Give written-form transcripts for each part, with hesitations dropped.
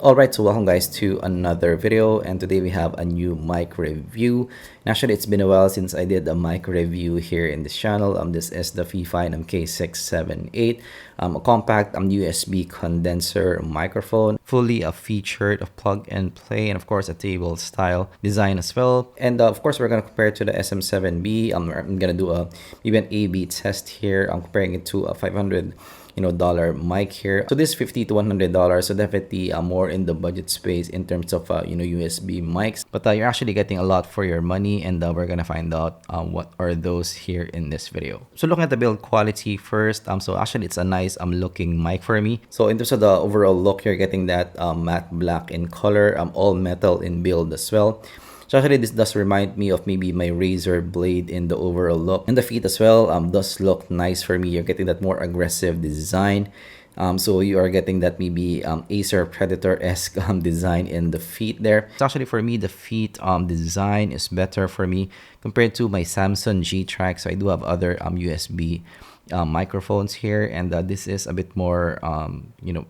Alright, so welcome guys to another video, and today we have a new mic review. And actually, it's been a while since I did a mic review here in this channel. This is the Fifine K678, a compact USB condenser microphone, fully featured, a plug and play, and of course a table style design as well. And of course, we're gonna compare it to the SM7B. I'm gonna do maybe an A/B test here. I'm comparing it to a $500 mic here. So this $50 to $100, so definitely more in the budget space in terms of USB mics, but you're actually getting a lot for your money, and we're gonna find out what are those here in this video. So looking at the build quality first, so actually it's a nice looking mic for me. So in terms of the overall look, you're getting that matte black in color, all metal in build as well. So actually, this does remind me of maybe my razor blade in the overall look. And the feet as well does look nice for me. You're getting that more aggressive design. So you are getting that maybe Acer Predator-esque design in the feet there. So actually, for me, the feet design is better for me compared to my Samsung G-Track. So I do have other USB microphones here, and this is a bit more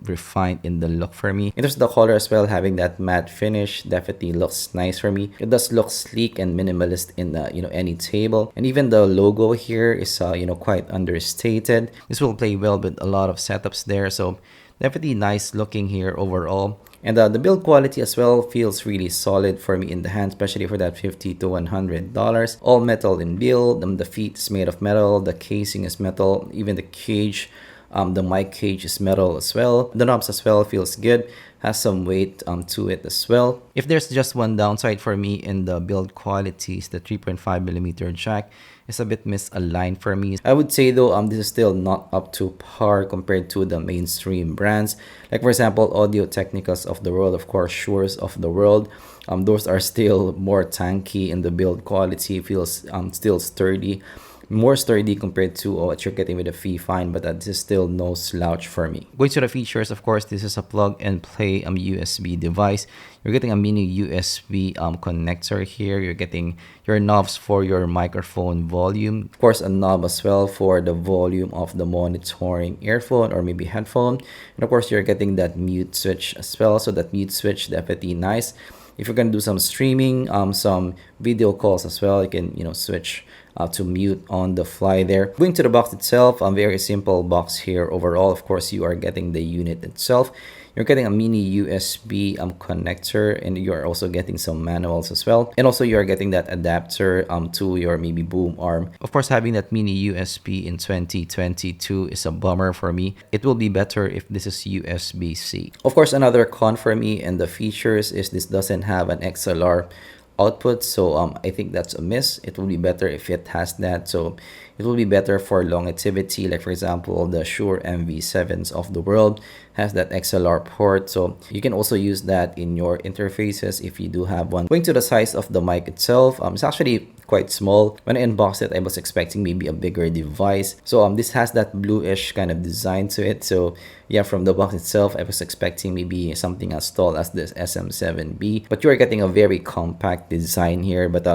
refined in the look for me. And there's the color as well, having that matte finish definitely looks nice for me. It does look sleek and minimalist in any table, and even the logo here is quite understated. This will play well with a lot of setups there, so definitely nice looking here overall. And the build quality as well feels really solid for me in the hand, especially for that $50 to $100. All metal in build. The feet is made of metal. The casing is metal. Even the cage, the mic cage is metal as well. The knobs as well feels good. Has some weight to it as well. If there's just one downside for me in the build quality, is the 3.5mm jack. It's a bit misaligned for me. I would say though, this is still not up to par compared to the mainstream brands. Like for example, Audio Technicas of the world, of course, Shures of the world. Those are still more tanky in the build quality. Feels still sturdy. More sturdy compared to what you're getting with the Fifine, but this is still no slouch for me. Going to the features, of course, this is a plug and play USB device. You're getting a mini USB connector here. You're getting your knobs for your microphone volume. Of course, a knob as well for the volume of the monitoring earphone or maybe headphone. And of course, you're getting that mute switch as well. So that mute switch definitely nice. If you're gonna do some streaming, some video calls as well, you can switch to mute on the fly there. Going to the box itself, a very simple box here overall. Of course, you are getting the unit itself. You're getting a mini USB connector, and you're also getting some manuals as well. And also you're getting that adapter to your maybe boom arm. Of course, having that mini USB in 2022 is a bummer for me. It will be better if this is USB-C. Of course, another con for me in the features is this doesn't have an XLR output, so I think that's a miss. It will be better if it has that, so it will be better for longevity. Like for example, the Shure MV7s of the world has that XLR port, so you can also use that in your interfaces if you do have one. Going to the size of the mic itself, it's actually quite small. When I unboxed it, I was expecting maybe a bigger device. So this has that bluish kind of design to it. So yeah, from the box itself, I was expecting maybe something as tall as this SM7B, but you're getting a very compact design here. But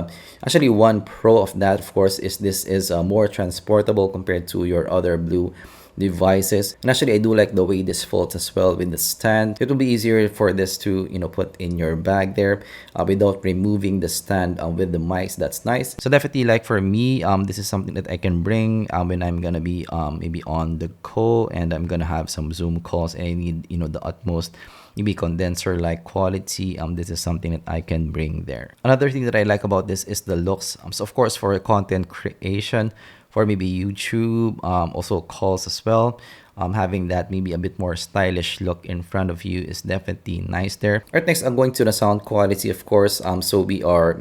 actually, one pro of that, of course, is this is more transportable compared to your other blue devices. And actually, I do like the way this folds as well with the stand. It will be easier for this to put in your bag there without removing the stand with the mics. That's nice. So definitely, like for me, this is something that I can bring when I'm gonna be maybe on the go and I'm gonna have some Zoom calls and I need the utmost maybe condenser like quality. This is something that I can bring there. Another thing that I like about this is the looks. So of course, for content creation, for maybe YouTube, also calls as well, having that maybe a bit more stylish look in front of you is definitely nice there. Alright, next I'm going to the sound quality, of course. So we are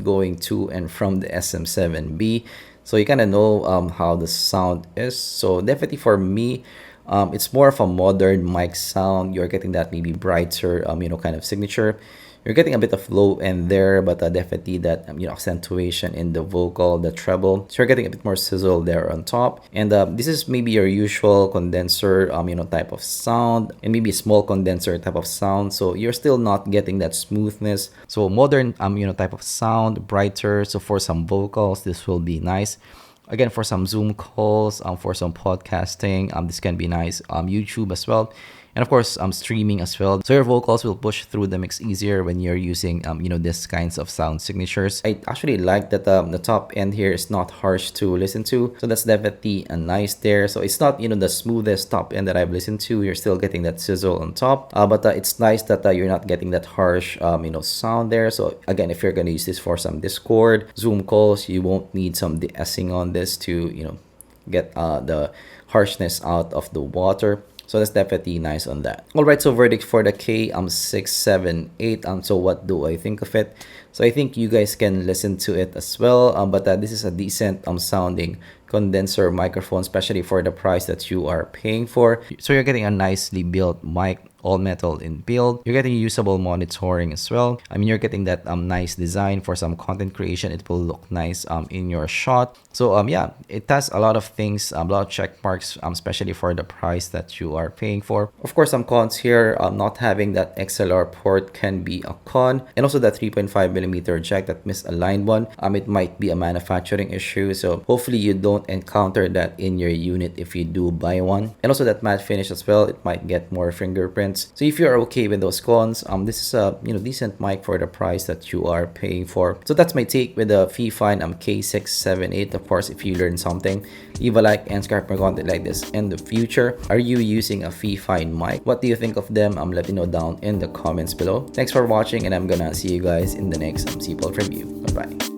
going to and from the SM7B, so you kind of know how the sound is. So definitely for me, it's more of a modern mic sound. You're getting that maybe brighter kind of signature. You're getting a bit of low end there, but definitely that accentuation in the vocal, the treble. So you're getting a bit more sizzle there on top. And this is maybe your usual condenser type of sound, and maybe small condenser type of sound. So you're still not getting that smoothness. So modern type of sound, brighter. So for some vocals, this will be nice. Again, for some Zoom calls, for some podcasting, this can be nice. YouTube as well. and of course streaming as well. So your vocals will push through the mix easier when you're using this kinds of sound signatures. I actually like that the top end here is not harsh to listen to, so that's definitely a nice there. So it's not the smoothest top end that I've listened to. You're still getting that sizzle on top, but it's nice that you're not getting that harsh sound there. So again, if you're going to use this for some Discord Zoom calls, you won't need some de-essing on this to get the harshness out of the water. So that's definitely nice on that. All right, so verdict for the K678. So what do I think of it? So I think you guys can listen to it as well. But this is a decent sounding condenser microphone, especially for the price that you are paying for. So you're getting a nicely built mic, all metal in build. You're getting usable monitoring as well. I mean, you're getting that nice design for some content creation. It will look nice in your shot. So yeah, it has a lot of things, a lot of check marks, especially for the price that you are paying for. Of course, some cons here, not having that XLR port can be a con, and also that 3.5mm jack, that misaligned one, it might be a manufacturing issue. So hopefully you don't encounter that in your unit if you do buy one. And also that matte finish as well, it might get more fingerprints. So if you're okay with those cons, this is a decent mic for the price that you are paying for. So that's my take with the Fifine K678. Of course, if you learned something, leave a like and subscribe for more content like this in the future. Are you using a Fifine mic? What do you think of them? Let me know down in the comments below. Thanks for watching, and I'm gonna see you guys in the next zpolt review. Bye bye.